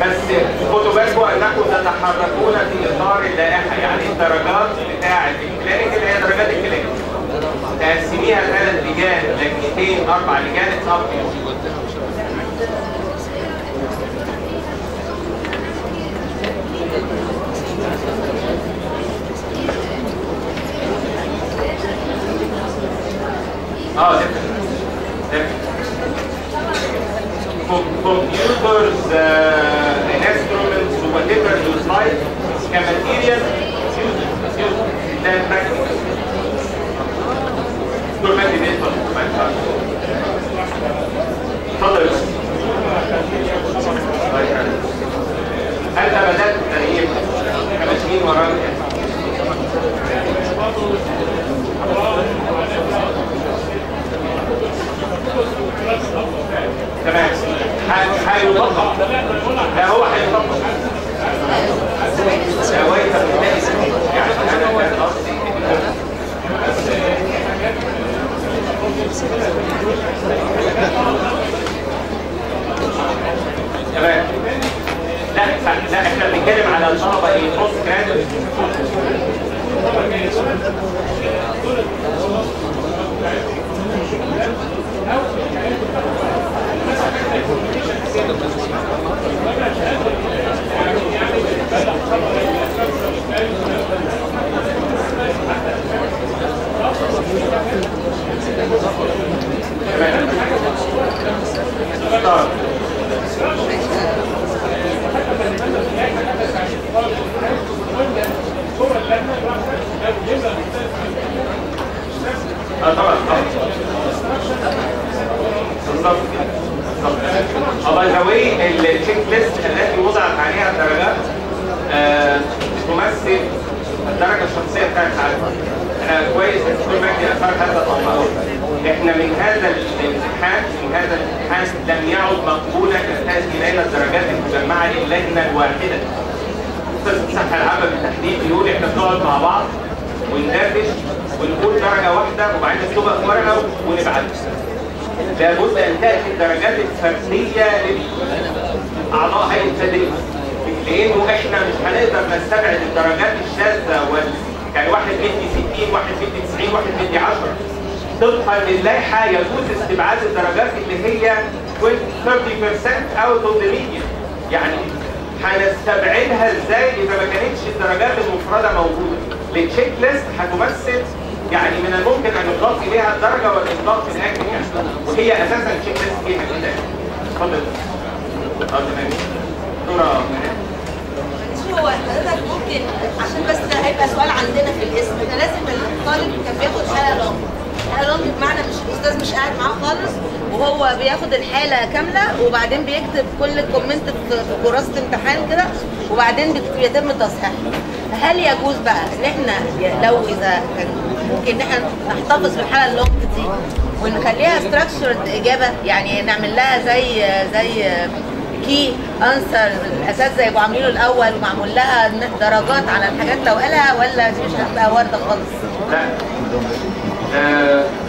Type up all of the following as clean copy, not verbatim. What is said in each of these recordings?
بس خدوا بالكم انكم تتحركون في اطار اللائحه، يعني الدرجات بتاعه الكلينيك اللي هي درجات الكلينيك تقسميها 3 لجان، لجنتين، 4 لجان تصفي. computers, instruments, whatever you like, كماتيريال use than practical. دول مادي بالنسبة للمادة. اتفضل. أنت بدأت التغيير كماشيين وراك. تمام. هيطبق. لا هو هيطبق. سويت بالناس يعني أنا كان قصدي تمام. لا احنا بنتكلم على الطلبه البوست جرادويت. طبعا باي ذا واي التشيك ليست التي وضعت عليها الدرجات تمثل الدرجه الشخصيه بتاعت حضرتك. انا كويس ان كل مجدي اثار هذا الامر. احنا من هذا الامتحان لم يعد مقبولا تنتهي الينا الدرجات المجمعه للجنه الواحده. استاذ الصحه العامه بالتحديد بيقول احنا بنقعد مع بعض وندردش ونقول درجه واحده وبعدين نكتبها في ورقه ونبعتها. لابد ان تاتي الدرجات الفرديه لاعضاء هيئه التدريس، لانه احنا مش هنقدر نستبعد الدرجات الشاذه يعني واحد مدي 60 واحد مدي 90 واحد مدي 10. طبقا للائحه يجوز استبعاد الدرجات اللي هي 30% اوت اوف ذا ميديان. يعني هنستبعدها ازاي اذا ما كانتش الدرجات المفرده موجوده؟ التشيك ليست هتمثل يعني من الممكن ان يضاف اليها الدرجه والاضافه في الاخر يعني، وهي اساسا التشيك ليست فيها كده. اتفضل. تمام. دكتوره هو حضرتك ممكن عشان بس هيبقى سؤال عندنا في الاسم، احنا لازم الطالب كان بياخد حاله لونج. حاله لونج بمعنى مش الاستاذ مش قاعد معاه خالص وهو بياخد الحاله كامله وبعدين بيكتب كل كومنت في كراسه امتحان كده وبعدين يتم تصحيحها. هل يجوز بقى ان احنا لو اذا كان ممكن ان احنا نحتفظ بالحاله اللونج دي ونخليها ستراكشرد اجابه، يعني نعمل لها زي كي انسر الاساتذه يبقوا عاملينه الاول ومعمول لها درجات على الحاجات لو قالها، ولا دي مش هتبقى ورده خالص؟ لا.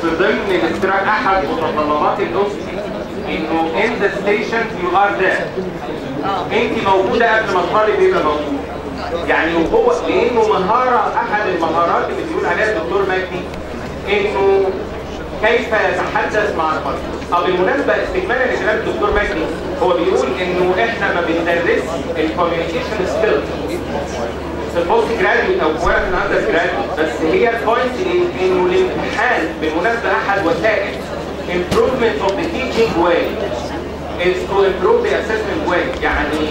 في ضمن الاستراك احد متطلبات الاوسكي انه ان ذا ستيشن يو ار ذير. انت موجوده قبل ما الطالب يبقى موجود. يعني وهو لانه مهاره احد المهارات اللي بيقول عليها الدكتور مجدي انه كيف يتحدث مع الطالب. بالمناسبه استكمالا لكلام الدكتور مجدي هو بيقول انه احنا ما بندرس الكوميونيكيشن سكيلز في البوست جراديويت او في الاندر جراديويت، بس هي البوينت انه الامتحان بالمناسبه احد وسائل improvement of the teaching way is to improve the assessment way. يعني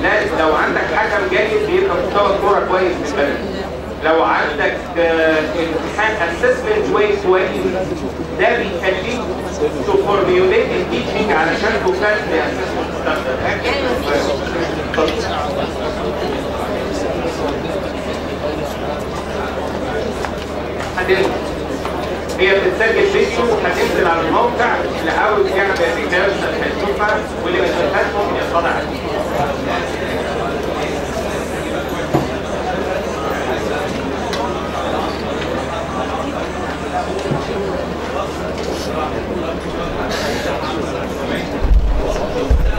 لازم لو عندك حكم جيد بيبقى مستوى الكوره كويس في البلد. لو عندك امتحان assessment way كويس ده بيخليك to formulate the teaching علشان تفهم the assessment standard. هي بتتسجل فيديو وهتنزل على الموقع. اللي عاوز يعمل ريسيرش هيشوفها واللي ما شافهاش ممكن يطلع عليها.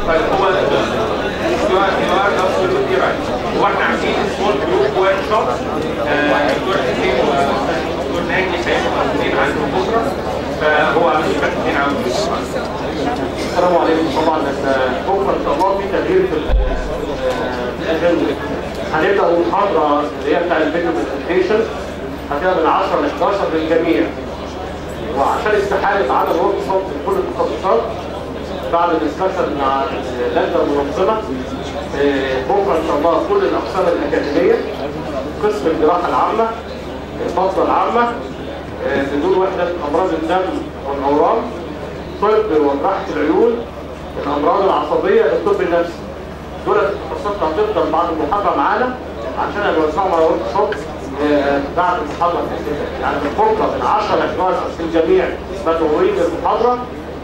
طيب هو كبير في الاجنده. هنبدا المحاضره اللي هي بتاع الفيديو برزنتيشن هتبقى من 10 ل 11 للجميع. وعشان استحاله عدم ورك شوب في كل التخصصات بعد الدسكشن مع اللجنه المنظمه بكره ان شاء الله كل الاقسام الاكاديميه، قسم الجراحه العامه، البطنه العامه، بدون وحده امراض الدم والاورام، طب وجراحه العيون، الامراض العصبيه، الطب النفسي. دول التخصصات هتفضل بعد المحاضره معانا عشان نوزعهم على ورك شوب بعد المحاضره يعني من بكره من 10 ل 11 في الجميع مدعوين للمحاضره،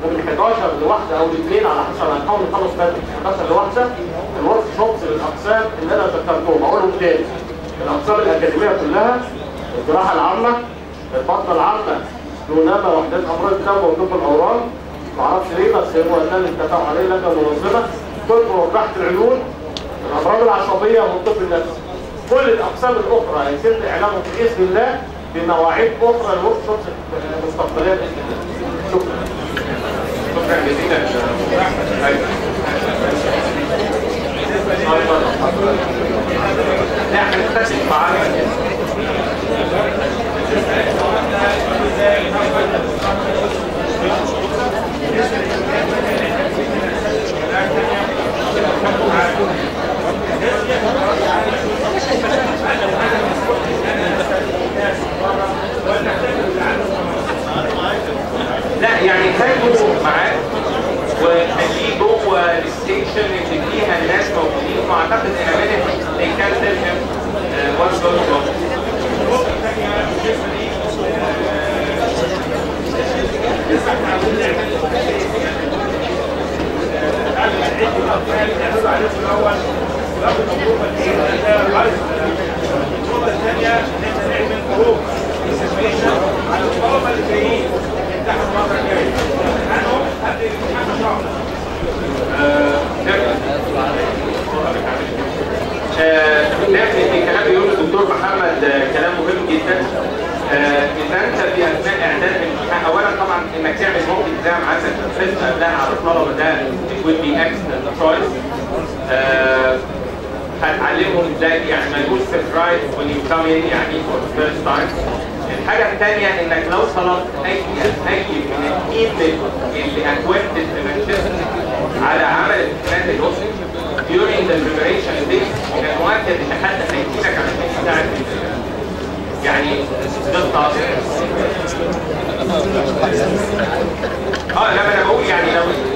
ومن 11 لواحده او لاثنين على حسب هنحاول نخلص بدري 11 لواحده الورك شوبس للاقسام اللي انا ذكرتهم. اقولهم تاني: الاقسام الاكاديميه كلها، الجراحه العامه، البطنه العامه دونما وحدات امراض الدم وطب الاورام، معرفش ليه بس هو ده اللي اتفقوا عليه لجنه منظمه، طب وجراحه العيون، الامراض العصبيه والطب النفسي. كل الاقسام الاخرى هيتم اعلانهم باذن الله بمواعيد اخرى للورك شوبس المستقبليه باذن الله. شكرا. شكرا جزيلا. لا احنا نتفق معاك. لا يعني خلوا معاك وخليه جوه الستيشن اللي فيها الناس موجودين، واعتقد ان امانه they can tell him what's going on. النقطة الثانية ان احنا نعمل جروب سيشن على الطلبة اللي جايين يمتحنوا المرة الجاية عنهم قبل الامتحان بشهر. دافني كلام بيقوله الدكتور محمد كلام مهم جدا. اذا انت في اثناء اعداد الامتحان اولا طبعا انك تعمل موك اكزام عشان تفرز قبلها على الطلبه ده would be excellent choice. هتعلمهم ازاي يعني ما يكونش سربرايز when you come in يعني for the first time. الحاجه الثانيه انك لو طلبت اي من التيم اللي اكويبتد في مانشستر على عمل امتحانات الاوسن during the preparation days كان مؤكد ان حد هيجيلك علشان يساعد يعني قصه لما انا بقول يعني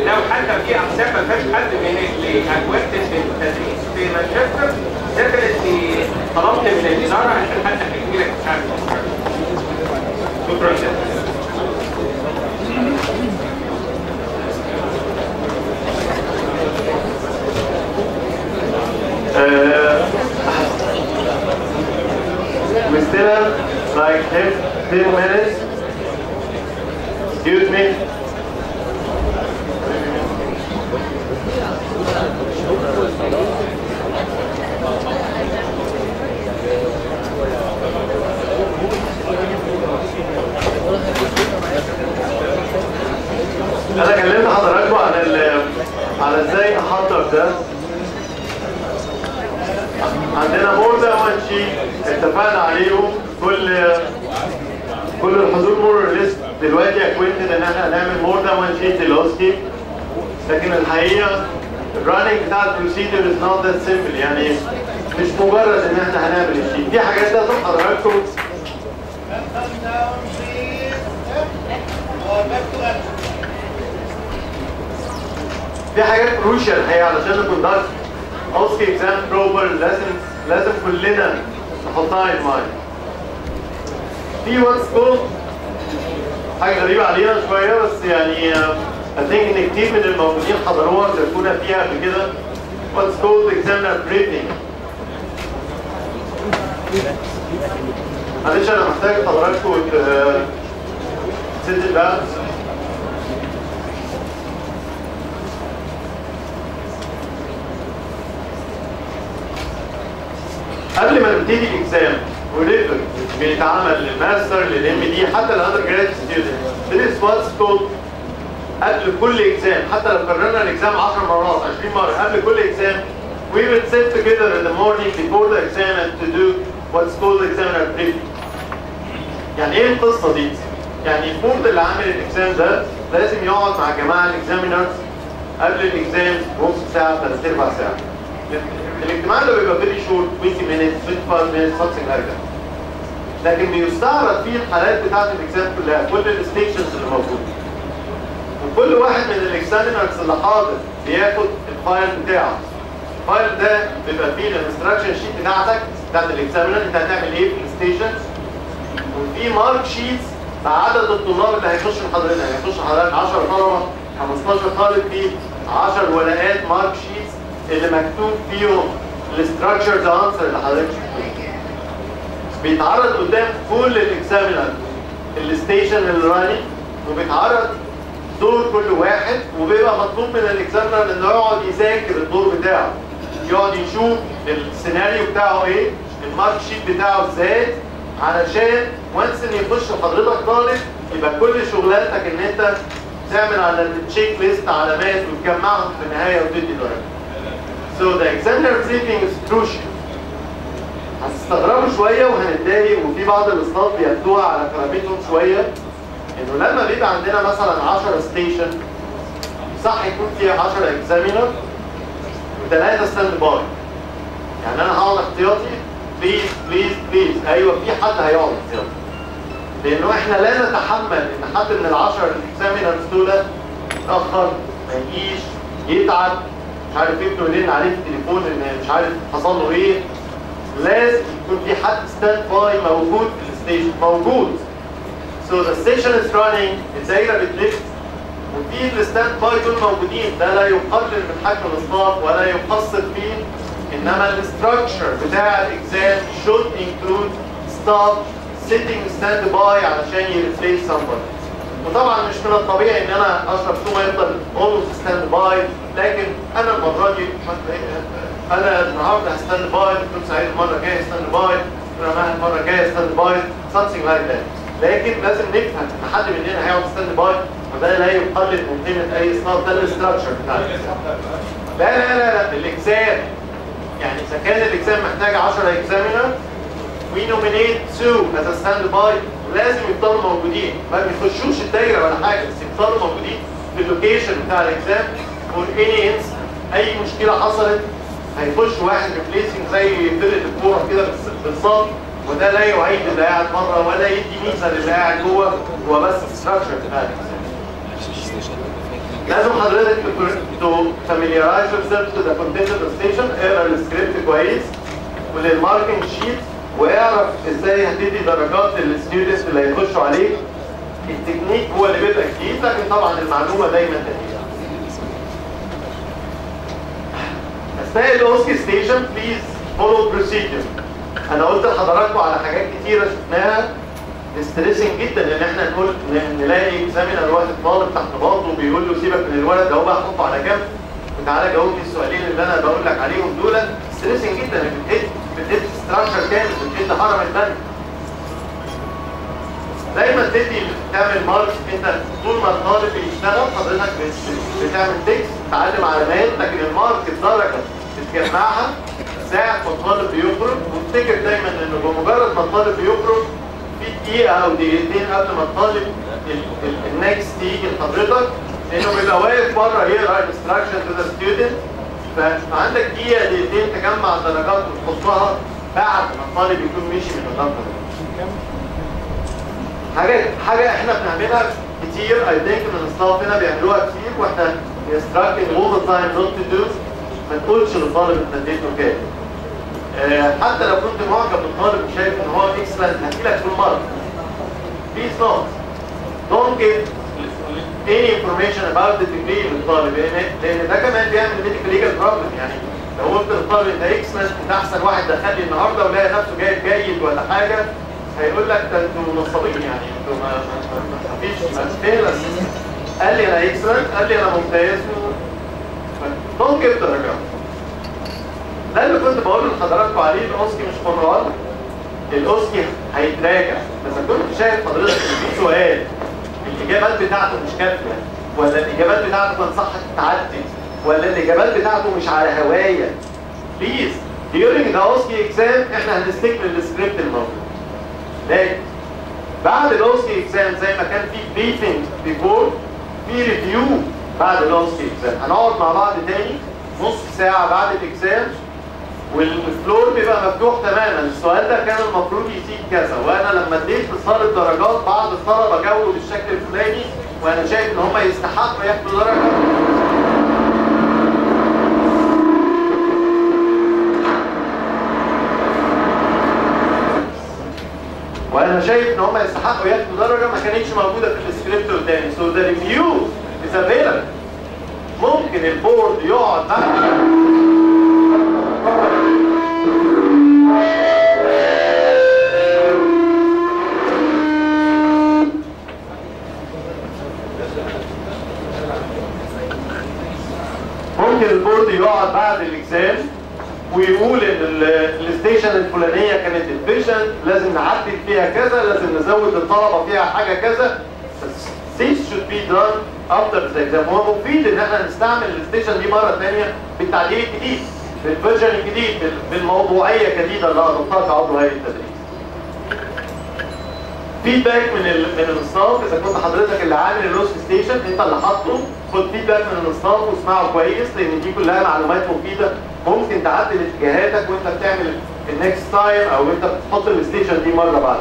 لو حتى في اقسام ما فيهاش حد من اللي اكويبتد في التدريس في مانشستر ديفنتلي طلبت من الاداره عشان حد هيجيلك يساعد. شكرا جدا. We still have like 10 minutes. Excuse me. أنا كلمت حضراتكم على ازاي احضر ده. عندنا مور ذان وان شيت اتفقنا عليهم. كل الحضور مور ليست دلوقتي اكوينتد ان احنا هنعمل مور ذان وان شيت للاوسكي، لكن الحقيقه الراننج بتاع البروسيدور از نوت ذات سيمبل، يعني مش مجرد ان احنا هنعمل الشيت. في حاجات لازم حضراتكم في حاجات كروشال الحقيقه علشان نكون اوسكي اكزام بروبر لازم كلنا نحطها ان مايند. في واتس كولد حاجه غريبه علينا شويه بس يعني اثينك ان كتير من الموجودين حضروها شاركونا فيها قبل كده. واتس كولد اكزامنر بريفنج. معلش انا محتاج حضراتكم تسد بقى. قبل ما نبتدي الاكزام وريفر بيتعمل للماستر للام دي حتى الاندر جراد ستودنت. This is what's called قبل كل اكزام، حتى لو كررنا الاكزام 10 مرات 20 مره قبل كل اكزام we will sit together in the morning before the exam and to do what's called examiner briefing. يعني ايه القصه دي؟ يعني البورد اللي عامل الاكزام ده لازم يقعد مع جماعه الاكزامينرز قبل الاكزام نص ساعه 3/4 ساعه. الاجتماع ده بيبقى فيري شورت 20 minutes 25 minutes something like that. لكن بيستعرض فيه الحالات بتاعت الاكزام كلها، كل الستيشنز اللي موجوده. وكل واحد من الاكزامينرز اللي حاضر بياخد الفايل بتاعه. الفايل ده بيبقى فيه الانستراكشن شيت بتاعت الاكزامينر، انت هتعمل ايه في الستيشن. وفي مارك شيتس مع عدد الطلاب اللي هيخشوا حضرتك، هيخش حضرتك 10 طلبه 15 طالب، في 10 ورقات مارك شيتس اللي مكتوب فيهم الاستراكشرز انسر اللي حضرتك شفتوه. بيتعرض قدام كل الاكزامينر الستيشن اللي راني، وبيتعرض دور كل واحد، وبيبقى مطلوب من الاكزامينر انه يقعد يذاكر الدور بتاعه، يقعد يشوف السيناريو بتاعه ايه، المارك شيت بتاعه ازاي، علشان وانس ان يخش حضرتك طالب يبقى كل شغلانتك ان انت تعمل على التشيك ليست علامات وتجمعهم في النهايه وتدي درجه. So the examiner briefing is crucial. هتستغربوا شويه وهنتضايق، وفي بعض الاصناف بياخدوها على كرامتهم شويه، انه لما بيبقى عندنا مثلا 10 ستيشن صح يكون فيها 10 اكزامينر و3 ستاند باي. يعني انا هقعد احتياطي بليز بليز بليز، ايوه في حد هيقعد احتياطي. لانه احنا لا نتحمل ان حد من ال10 اكزامينرز دول يتاخر، ما يجيش، يتعب، مش عارف ابنه يرن عليه في التليفون ان مش عارف حصل له ايه. لازم يكون في حد ستاند باي موجود في الستيشن، موجود. So the station is running، الدايره بتلف، وفي الستاند باي دول موجودين. ده لا يقلل من حجم الاصناف ولا يقصر فيه، انما الاستراكشر بتاع الاكزام should include staff sitting stand by علشان يريبليس somebody. وطبعا مش من الطبيعي ان انا اشرف ثم يفضل always stand by، لكن انا المره دي انا النهارده هستاند باي، دكتور سعيد المره الجايه هستاند باي، دكتور ماهر المره الجايه هستاند باي، something like that. لكن لازم نفهم ان حد مننا هيقعد ستاند باي، وده لا يقلل من قيمه اي اصناف. ده الاستراكشر بتاع الاكزام. لا لا لا لا الاكزام، يعني اذا كان الاكزام محتاج 10 اكزامينر we nominate 2 as a stand by، لازم يفضلوا موجودين، ما بيخشوش الدايره ولا حاجه، بس يفضلوا موجودين في اللوكيشن بتاع الاكزام. فور اني اي مشكله حصلت هيخش واحد ريبليسنج زي فرقه الكوره كده بالظبط، وده لا يعيد اللي قاعد بره ولا يدي ميزه للي قاعد جوه، هو بس ستراكشر بتاع الاكزام. لازم حضرتك تو فاميليارايز يور سيلف تو ذا كونتنت اوف ذا ستيشن، اقرا السكريبت كويس وللماركينج شيت، واعرف ازاي هتدي درجات للستودنتس اللي هيخشوا عليك. التكنيك هو اللي بيبقى جديد، لكن طبعا المعلومه دايما جديده. اثناء الاوسكي ستيشن بليز فولو بروسيجر. انا قلت لحضراتكم على حاجات كتيره شفناها ستريسنج جدا، ان احنا نقول نلاقي اكزامينر واحد طالب تحت باطه وبيقول له سيبك من الولد ده، هو بقى حطه على جنب وتعالى جاوب لي السؤالين اللي انا بقول لك عليهم دول. ستريسنج جدا، بتدي ستراكشر كامل، بتدي هرم البنك. دايما تعمل مارك. انت طول ما الطالب بيشتغل حضرتك بتعمل تكست تعلم علامات، لكن المارك الدرجه بتجمعها ساعه ما الطالب بيخرج. وافتكر دايما انه بمجرد ما الطالب بيخرج في دقيقه او دقيقتين قبل ما الطالب النكست يجي لحضرتك، انه بيبقى واقف بره يقرا الانستراكشن تو ذا ستودنت، فعندك دقيقه دقيقتين تجمع الدرجات وتحطها بعد ما الطالب يكون مشي من الدرجه. حاجه احنا بنعملها كتير، اي ثينك ان الستاف هنا بيعملوها كتير، واحنا instructing all the time not to do. ما تقولش للطالب انت اديته كام. حتى لو كنت معجب بالطالب وشايف ان هو اكسلنت هجيلك في المارك. Please not. Don't give any information about the degree للطالب، لان ده كمان بيعمل medical legal problem. يعني لو قلت للطالب انت اكسلنت، انت احسن واحد دخل لي النهارده ولاقي نفسه جايب جيد ولا حاجه، هيقول لك ده انتوا نصابين، يعني انتوا ما فيش مشكله. قال لي انا اكسلنت، قال لي انا ممتاز، دونت جيف درجات. ده اللي كنت بقول لحضراتكم عليه. الاوسكي مش قرار، الاوسكي هيتراجع. بس كنت شايف حضرتك ان في سؤال الاجابات بتاعته مش كافيه، ولا الاجابات بتاعته كان صح تتعدل، ولا الاجابات بتاعته مش على هوايه. بليز during the OSCE exam احنا هنستكمل السكريبت الموجود. لكن بعد الاوسكي اكزام زي ما كان في بريفنج بيفور، في ريفيو بعد الاوسكي اكزام. هنقعد مع بعض تاني نص ساعه بعد الاكزام، والفلور بيبقى مفتوح تماما. السؤال ده كان المفروض يزيد كذا، وانا لما اديت في صاله درجات بعض الطلبه جاوبوا بالشكل الفلاني وانا شايف ان هم يستحقوا ياخدوا درجه. وانا شايف ان هم يستحقوا ياخدوا درجه ما كانتش موجوده في السكريبت قدامي. سو ذا ريفيو از افيلبل. ممكن البورد يقعد بعد الاكزام ويقول ان الستيشن الفلانيه كانت efficient، لازم نعدل فيها كذا، لازم نزود الطلبه فيها حاجه كذا. This should be done after the exam. هو مفيد ان احنا نستعمل الستيشن دي مره ثانيه بالتعديل الجديد، بالفيرجن الجديد، بالموضوعيه الجديده اللي اضفتها كعضو هيئه التدريس. فيدباك من الستاف، اذا كنت حضرتك اللي عامل اللوست ستيشن انت اللي حاطه، خد فيدباك من الستاف واسمعه كويس، لان دي كلها معلومات مفيده ممكن تعدل اتجاهاتك وانت بتعمل النكست تايم او انت بتحط الستيشن دي مره بعد.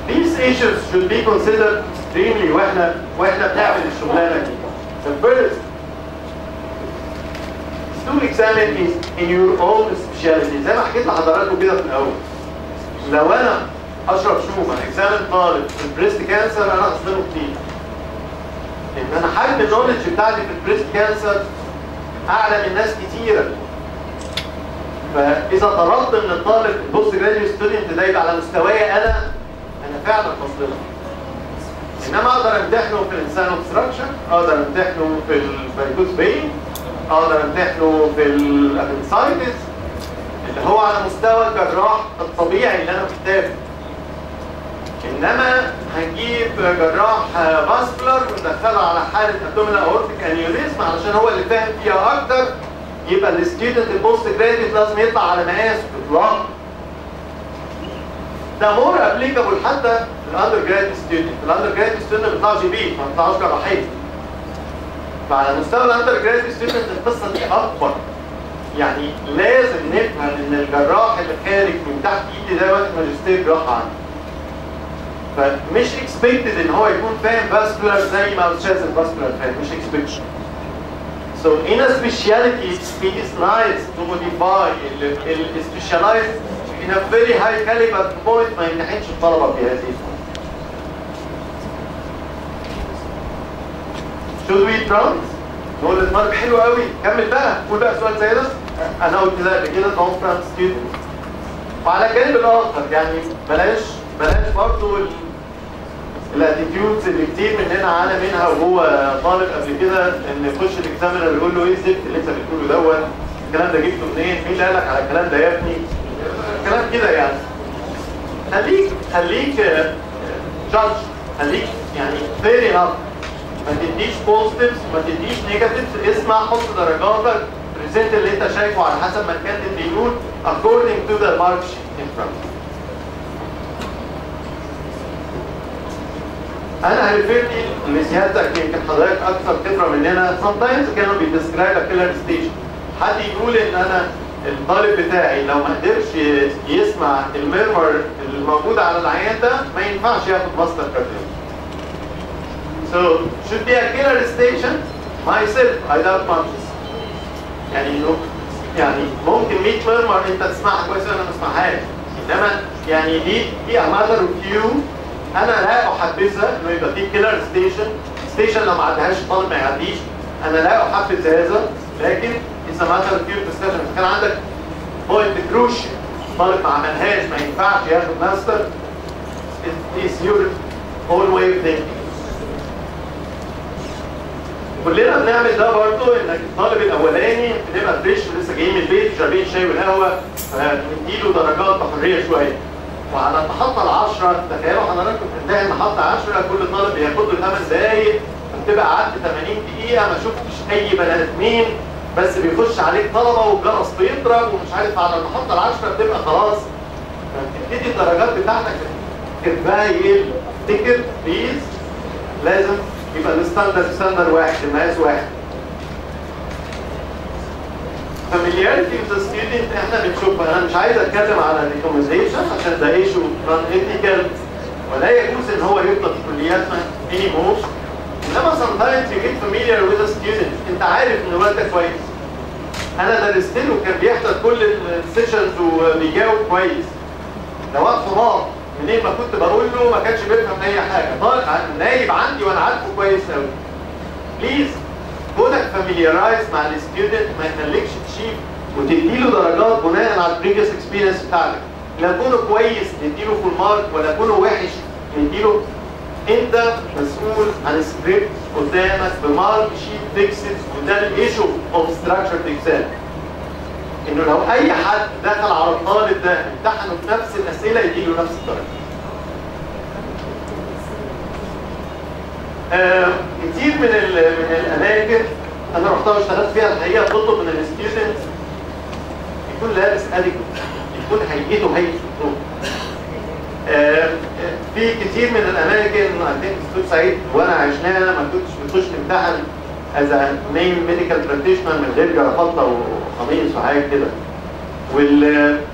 These issues should be considered extremely واحنا بنعمل الشغلانه دي. The first to examine is in your own specialty. زي ما حكيت لحضراتكم كده في الاول. لو انا اشرف شومان اكزامن طالب في البريست كانسر انا هصدمه كتير. لان انا حجم النولج بتاعتي في البريست كانسر اعلى من ناس كتيره. فاذا طلبت من الطالب البوست جراديويت ستودنت ده يبقى على مستواي انا فعلا بصدمه. انما اقدر امتحنه في الانسان اوبستراكشن، اقدر امتحنه في الفاريكوز بين، اقدر امتحنه في الابنسايتس اللي هو على مستوى الجراح الطبيعي اللي انا محتاجه. انما هنجيب جراح فاسكولار وندخله على حاله ابدومينال اورتيك انيوريزم علشان هو اللي فاهم فيها اكتر، يبقى الستودنت البوست جراديويت لازم يطلع على مقاس اطلاق. ده مور ابليكابل حتى الاندر جراديويت ستودنت. الاندر جراديويت ستودنت ما بيطلعش بيه، ما بيطلعوش جراحين. فعلى مستوى الاندر جراديويت ستودنت القصه دي اكبر. يعني لازم نفهم ان الجراح اللي خارج من تحت ايدي ده واخد ماجستير جراحه عندي. فمش اكسبكتد ان هو يكون فاهم فاسكولار زي ما استاذ الفاسكولار فاهم، مش اكسبكتد. So in a specialty it is nice to modify specialized in a very high caliber point ما يمتحنش الطلبه في هذه الفئة. Should we trans؟ نقول للطالب حلو قوي، كمل بقى، قول بقى سؤال زي ده. انا قلت ده قبل كده نون ترانس ستودنت. وعلى الجانب الاخر يعني بلاش برضه الاتيتيودز اللي كتير مننا عانى منها وهو طالب قبل كده، ان يخش الاكزامينر يقول له ايه الزفت اللي انت بتقوله دوت؟ الكلام ده جبته منين؟ مين اللي قال لك على الكلام ده يا ابني؟ كلام كده يعني. خليك جادج، خليك يعني فير انف، ما تديش بوزيتيفز ما تديش نيجاتيفز، اسمع حط درجاتك، بريزنت اللي انت شايفه على حسب ما الكاتب بيقول according to the mark sheet in front. انا هريفيرني لسيادتك، يمكن حضرتك اكثر خبره مننا. sometimes كانوا بيدسكرايب ا كيلر ستيشن. حد يقول ان انا الطالب بتاعي لو ما قدرش يسمع الميرمر الموجود على العيان ده ما ينفعش ياخد ماستر كارديولوجي. So should be a killer station myself I doubt much. يعني ممكن 100 ميرمر انت تسمعها كويس وانا ما اسمعهاش، انما يعني دي a matter of you. انا لا احبذها انه يبقى في كيلر ستيشن لو ما عدهاش الطالب ما يعديش. انا لا احبذ هذا، لكن اذا ماتر كيو ديسكشن كان عندك بوينت كروشال طالب ما عملهاش ما ينفعش ياخد ماستر، is your own way of thinking. كلنا بنعمل ده برضه، انك الطالب الاولاني بنبقى فريش ولسه جايين من البيت شاربين شاي والقهوه، فنديله درجات بحريه شويه. وعلى المحطه ال10 تخيلوا حضراتكم تنتهي المحطه 10 كل طالب بياخد له 8 دقايق وبتبقى قعدت 80 دقيقه ما شفتش اي بني ادمين بس بيخش عليك طلبه والجرس بيضرب ومش عارف على المحطه ال10 بتبقى خلاص بتبتدي الدرجات بتاعتك تبقى يقل. افتكر بليز لازم يبقى الستاندر واحد المقاس واحد. familiarity with the student احنا بنشوفها. انا مش عايز اتكلم على recommendation عشان ده ايشو نون ايثيكال ولا يجوز ان هو يطلق في كلياتنا anymore. انما sometimes you get familiar with the student. انت عارف ان الولد ده كويس. انا درست له كان بيحضر كل السيشنز وبيجاوب كويس. ده وقت حمار منين ما كنت بقول له ما كانش بيفهم اي حاجه. طالع نايب عندي وانا عارفه كويس قوي. بليز كونك فاميليارايز مع الستودنت ما يخليكش تشيب وتديله درجات بناء على البريفيوس اكسبيرينس بتاعتك. لا كونه كويس نديله فول مارك ولا كونه وحش نديله. انت مسؤول عن سكريبت قدامك بمارك شيت فيكسد وده الايشو اوف ستراكشرد اكزام. انه لو اي حد دخل على الطالب ده امتحنه بنفس الاسئله يديله نفس الدرجه. كتير من الاماكن انا رحتها واشتغلت فيها الحقيقه بتطلب من الستودنت يكون لابس اديكوت، يكون هيئته هيئه الدكتور. في كتير من الاماكن دكتور سعيد وانا عشناها ما كنتش بتخش تمتحن از نيم ميديكال براكتيشنر من غير جرافطه وقميص وحاجه كده.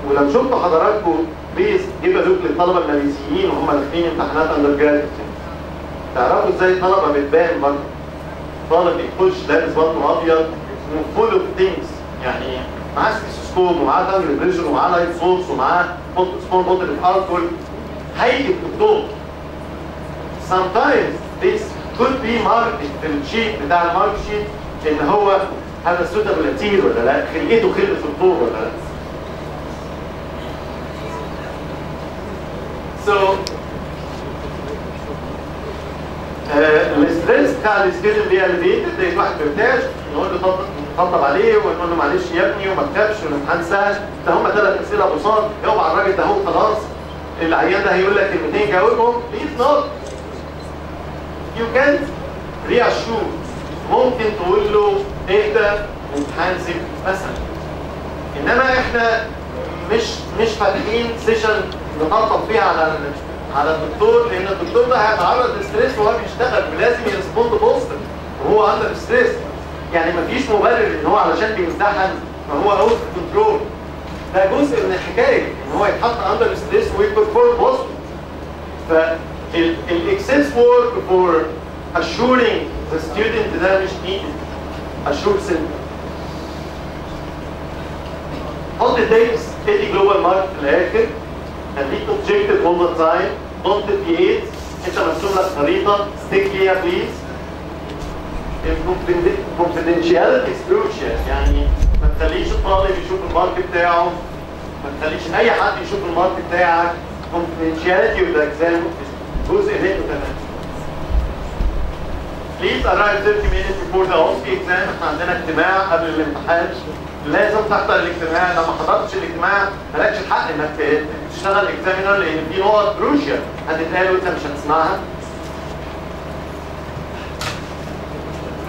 ولو شفتوا حضراتكم بليز جيب لوك للطلبه الماليزيين وهم داخلين امتحانات اندر جراد. تعرفوا ازاي الطلبه بتبان برضه. طالب بيخش لابس بطن ابيض وفول اوف ثينجز، يعني معاه ستيثوسكوب ومعاه تانجل بريشر ومعاه لايت سورس ومعاه سمول بوتل اوف الكحول. هيئه الدكتور. sometimes this could be marked في الشيت بتاع المارك شيت ان هو هذا سوتابل لاتير ولا لا، خلقته خلقه الدكتور ولا لا. الاستريس بتاع الستودنت بيبقى اليفيتد، زي واحد بيرتاح نقول له طبطب عليه ونقول له معلش يا ابني وما تخافش والامتحان سهل، ده هم 3 اسئله بساط جاوب على الراجل ده هو خلاص. العيان ده هيقول لك كلمتين جاوبهم. بليز نوت. يو كانت رياشور. ممكن تقول له اهدى وامتحان زفت مثلا. انما احنا مش فاتحين سيشن نطبطب فيها على الدكتور، لان الدكتور ده هيتعرض لستريس وهو بيشتغل ولازم يرسبوند بوزيتيف وهو اندر ستريس. يعني مفيش مبرر ان هو علشان بيمتحن فهو اوت كنترول. ده جزء من الحكايه ان هو يتحط اندر ستريس ويبرفورم بوزيتيف. فالاكسس ورك فور assuring the student ده مش needed. assure simple. حط الدايس ادي جلوبال مارك في الاخر. خليك objective all the time. don't deviate. انت مرسوم لك خريطه stick ليها بليز. confidentiality is crucial. يعني ما تخليش الطالب يشوف المارك بتاعه، ما تخليش اي حد يشوف المارك بتاعك. confidentiality of the exam جزء منه تمام. Please arrive 30 minutes before the OSCE exam. احنا عندنا اجتماع قبل الامتحان. لازم تحضر الاجتماع. لو ما حضرتش الاجتماع مالكش الحق انك تشتغل اكزامينر لان في نقط كروشيال هتتقال وانت مش هتسمعها.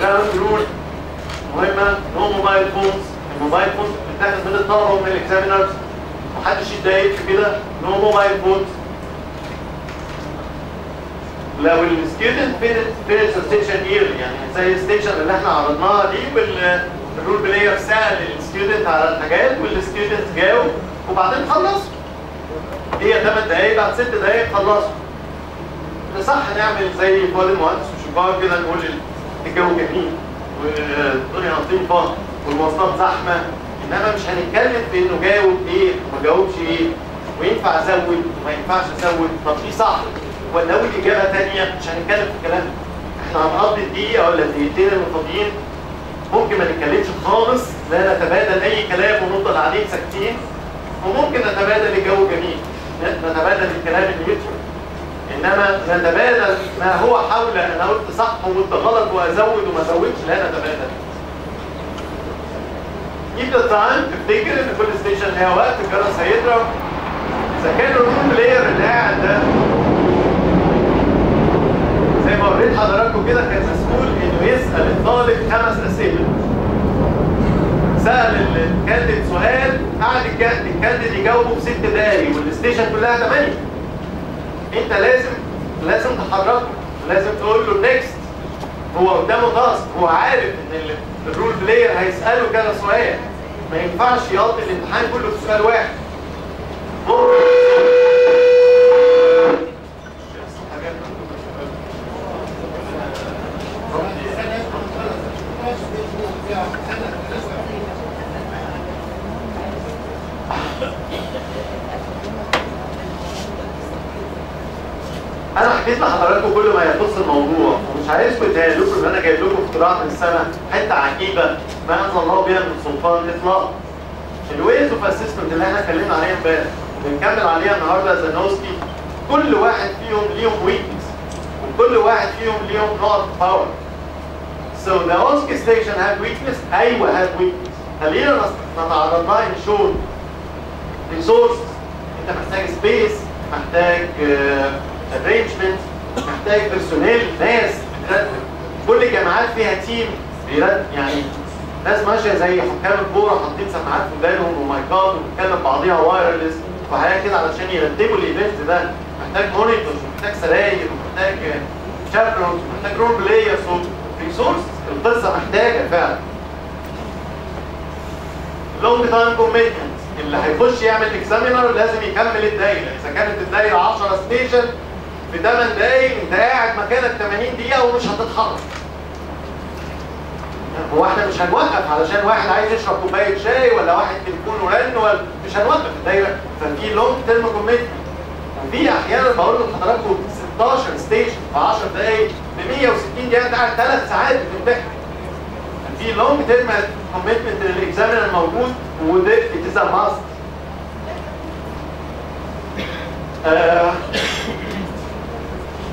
جراوند رول مهمه. نو موبايل فونز. الموبايل فونز بتتاخد من الطلبه ومن الاكزامينرز. محدش يتضايق في كده. نو موبايل فونز. لو الستودنت فينيش ستيشن ايرلي يعني زي الستيشن اللي احنا عرضناها دي والرول بلاير سال الستودنت على الحاجات والستودنت جاوب وبعدين خلص. هي 8 دقايق بعد 6 دقايق خلصوا. صح نعمل زي فؤاد المهندس وشباب كده نقول الجو جميل والدنيا لطيفه والمواصلات زحمه، انما مش هنتكلم في انه جاوب ايه وما جاوبش ايه وينفع ازود وما ينفعش ازود. طب في صح ولا اقول اجابه ثانيه؟ مش هنتكلم في الكلام ده. احنا هنقضي الدقيقه ولا الدقيقتين المفاضيين ممكن ما نتكلمش خالص، لا نتبادل اي كلام ونفضل قاعدين ساكتين، وممكن نتبادل الجو جميل، نتبادل الكلام اللي يدخل. انما نتبادل ما هو حول انا قلت صح وقلت غلط وازود وما ازودش، لا نتبادل. Keep the time. تفتكر ان كل ستيشن ليها وقت الجرس هيضرب اذا كان الرول بلاير اللي قاعد ده زي ما وريت حضراتكم كده كان مسؤول انه يسال الطالب 5 اسئله. سال الكانديد سؤال، قعد الكانديد يجاوبه في 6 دقايق والستيشن كلها 8. انت لازم تحركه، لازم تقول له نيكست. هو قدامه تاسك، هو عارف ان الرول بلاير هيساله كذا سؤال، ما ينفعش يقضي الامتحان كله في سؤال واحد. انا حكيت لحضراتكم كل ما يخص الموضوع، ومش عايزكم تهيأ لكم ان انا جايب لكم اختراع من السنه، حته عجيبه ما انزل الله بها من سلطان اطلاقا. الويز اوف اسسمنت اللي احنا اتكلمنا عليها امبارح وبنكمل عليها النهارده زانوسكي، كل واحد فيهم ليهم ويكنس وكل واحد فيهم ليهم نقط باور. So the OSCE station have weakness. ايوه have weakness. خلينا نتعرض لها ان شورت. ريسورس، انت محتاج سبيس، محتاج arrangement، محتاج بيرسونيل، ناس بترتب. كل الجامعات فيها تيم بيرتب، يعني ناس ماشيه زي حكام الكوره حاطين سماعات في ودانهم ومايكات وبتتكلم بعضيها وايرلس وحاجات كده علشان يرتبوا الايفنت ده. محتاج مونيتورز ومحتاج سراير ومحتاج شابرونز ومحتاج رول بلايرز وريسورس. القصه محتاجه فعلا. لونج تايم كوميتمنت، اللي هيخش يعمل اكزامينر لازم يكمل الدايره. اذا كانت الدايره 10 ستيشن في 8 دقايق انت قاعد مكانك 80 دقيقه ومش هتتحرك. هو احنا مش هنوقف علشان واحد عايز يشرب كوبايه شاي ولا واحد تليفونه رن، ولا مش هنوقف الدايره. ففي لونج تيرم كوميتمنت. وفي احيانا بقول لحضراتكم 16 ستيشن في 10 دقايق ب 160 دقيقه انت قاعد 3 ساعات بتمتحن. في لونج تيرم كوميتمنت للاكزامينر موجود، وده اتس ا ماست.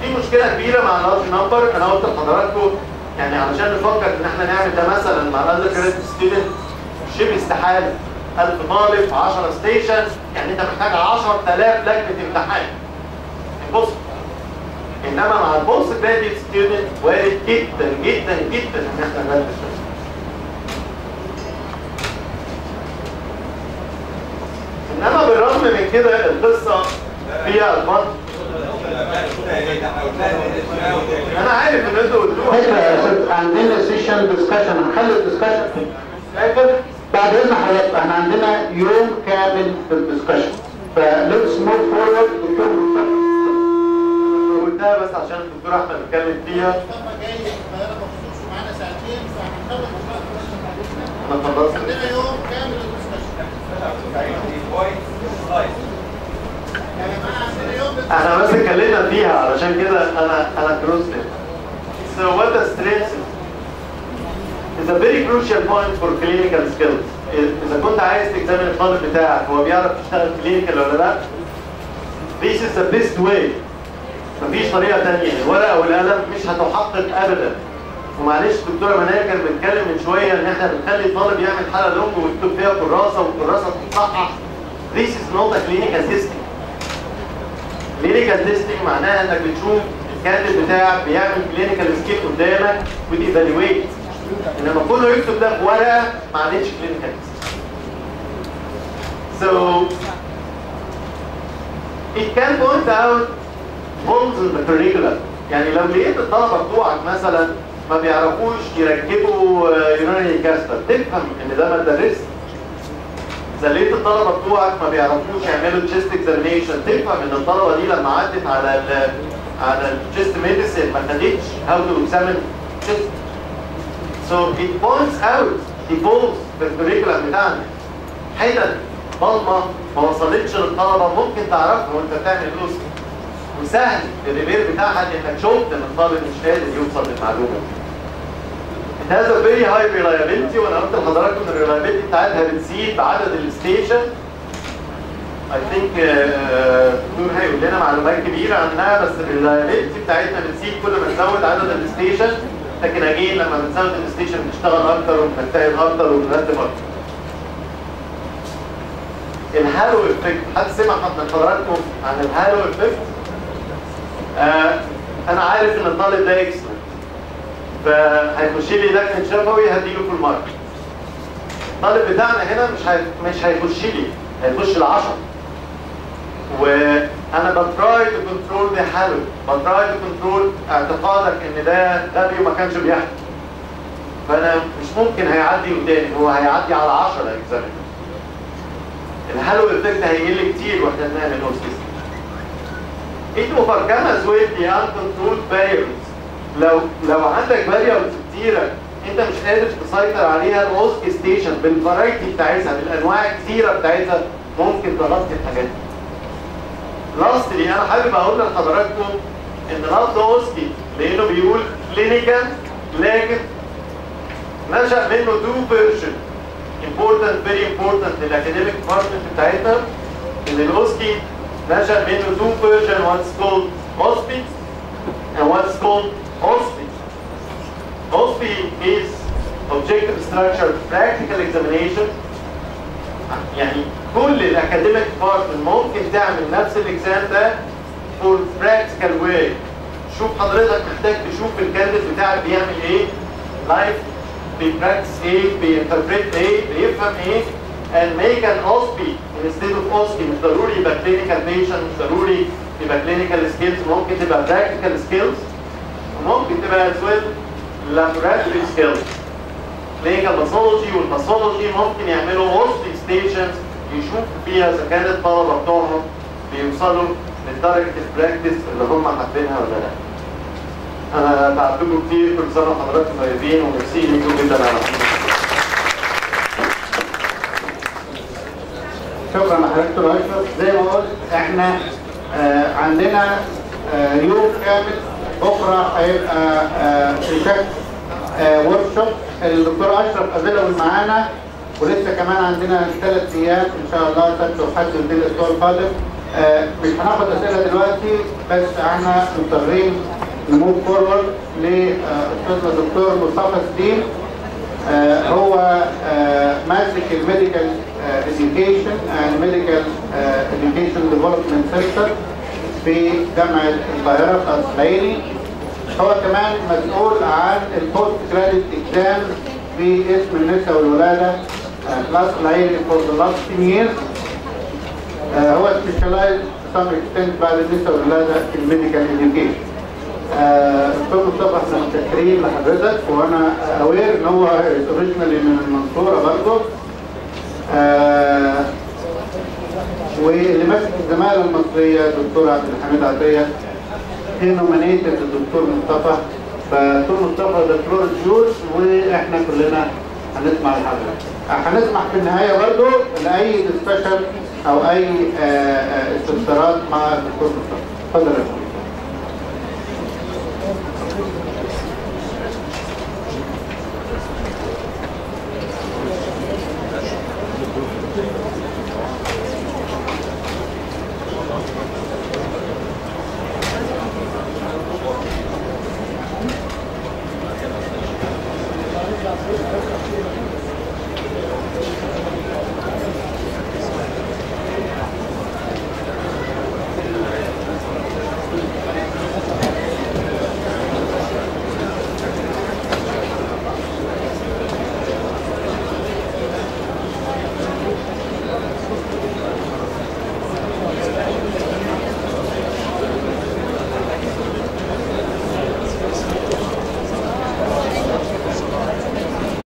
في مشكله كبيره مع اللارج نمبر. انا قلت لحضراتكم يعني علشان نفكر ان احنا نعمل ده مثلا مع الاندر جراد ستودنت شبه استحاله. 1000 طالب في 10 ستيشن، يعني انت محتاج 10000 لجنه امتحان. بص، انما مع البوست جراديويت ستودنت وارد جدا جدا جدا ان احنا نركز. انما بالرغم من كده القصه فيها ادفانتج. انا عارف ان انتوا قلتوها. عندنا سيشن ديسكشن، هنخلي الديسكشن بعد اذن حضرتك. احنا عندنا يوم كامل في الديسكشن، فليتس موف فورورد. قلتها بس عشان الدكتور احمد اتكلم فيها. الفتره جايه القاهره مخصوص ومعانا ساعتين، فهنخلص انا خلصت. عندنا يوم كامل للديسكشن. احنا بس اتكلمنا فيها علشان كده انا كروست. So what the strength is a very crucial point for clinical skills. إذا كنت عايز تكزامن الطالب بتاعك هو بيعرف يشتغل كلينيكال ولا لا؟ This is the best way. مفيش طريقة تانية. الورقة والقلم مش هتحقق أبدا. ومعلش دكتورة منال كانت بتتكلم من شوية إن إحنا بنخلي الطالب يعمل حالة لونج ويكتب فيها كراسة والكراسة تتصحح. This is not a clinical testing. Clinical testing معناها إنك بتشوف الكاتب بتاعك بيعمل كلينيكال سكيل قدامك وتيفالويت. انما كله يكتب ده في ورقه ما عادتش كلينيكال. So it can point out holes in the curriculum. يعني لو لقيت الطلبه بتوعك مثلا ما بيعرفوش يركبوا يورينري كاستر تفهم ان ده ما اتدرسش. اذا لقيت الطلبه بتوعك ما بيعرفوش يعملوا تشيست اكزامينيشن تفهم ان الطلبه دي لما عدت على التشيست ميديسين ما خدتش هاو تو اكزامين تشيست. So it points out the holes في الكوريكولم بتاعنا. حتت ضلمه ما وصلتش للطلبه ممكن تعرفها وانت بتعمل لوسي. وسهل الريبير بتاعها انك شفت ان الطالب مش قادر يوصل للمعلومه. It has a very high reliability وانا قلت لحضراتكم ان الريلايبيلتي بتاعتها بتزيد بعدد الستيشن. I think دكتور هيقول لنا معلومات كبيره عنها، بس الريلايبيلتي بتاعتنا بتزيد كل ما نزود عدد الستيشن، لكن اجين لما بنزود الستيشن بنشتغل اكتر وبنجتهد اكتر وبنرتب اكتر. الهالو افكت. حد سمع من حضراتكم عن الهالو افكت؟ انا عارف ان الطالب ده اكسلنت، فهيخش لي لجنه شفوي هديله فول مارك. الطالب بتاعنا هنا مش هيخش لي، هيخش ل10. وانا بتراي تو كنترول ذا هالو، بتراي تو كنترول اعتقادك ان ده غبي وما كانش بيحصل. فانا مش ممكن هيعدي قدامي، هو هيعدي على 10 اكزامينر. الهالو افكت هيقل كتير واحنا بنعمل نوت سيستم. It overcomes with the uncontrolled variables. لو عندك variables كتيرة انت مش قادر تسيطر عليها، الاوسكي ستيشن بالفرايتي بتاعتها بالانواع الكتيرة بتاعتها ممكن تغطي الحاجات دي. لاستلي انا حابب اقول لحضراتكم ان لفظ اوسكي لانه بيقول كلينيكال، لكن نشأ منه two version important very important للاكاديميك ديبارتمنت بتاعتنا. ان الاوسكي نشأ منه two version, what's called OSPI and what's called OSPI. OSPI is objective structured practical examination. يعني كل الاكاديميك ديبارتمنت ممكن تعمل نفس الاكزام ده for practical way. شوف حضرتك محتاج تشوف الكانديد بتاعك بيعمل ايه لايف، بيبراكتس ايه، بينتربريت ايه، بيفهم ايه، and make an OSPI instead of OSCE. مش ضروري يبقى clinical patient، مش ضروري يبقى clinical skills، ممكن تبقى practical skills، وممكن تبقى as well laboratory skills. clinical pathology والباثولوجي ممكن يعملوا OSCE stations يشوفوا فيها اذا كان الطلبه بتوعهم بيوصلوا لدرجه البراكتس اللي هم حابينها ولا لا. انا بعتلكم كتير، كل سنه وحضراتكم طيبين وميرسي ليكم جدا على شكرا لحضرتك يا اشرف. زي ما قلت احنا عندنا يوم كامل، بكره هيبقى شكل ورك شوب. الدكتور اشرف افيلبل معانا، ولسه كمان عندنا 3 ايام ان شاء الله، سبت وحد واثنين الاسبوع القادم. مش هناخد اسئله دلوقتي، بس احنا مضطرين نموف فورورد لاستاذنا الدكتور مصطفى سليم. هو ماسك الميديكال education and medical education development center في جامعة القاهرة في العيني. هو كمان مسؤول عن البوست جراديويت اكزام في اسم النساء والولادة كلاس العيني for the last 10 years. هو سبيشالايز to some extent بعد النساء والولادة في الميديكال education. دكتور مصطفى احنا متشكرين لحضرتك، وانا اوير ان هو اوريجينالي من المنصورة برضه. واللي ماسك الزمالة المصرية الدكتور عبد الحميد عطية، هي نومينيتد الدكتور مصطفى. فالدكتور مصطفى ده فلور جورج، واحنا كلنا هنسمع لحضرتك. هنسمح في النهاية برضه لأي ديسكشن أو أي استفسارات مع الدكتور مصطفى. اتفضل يا فندم.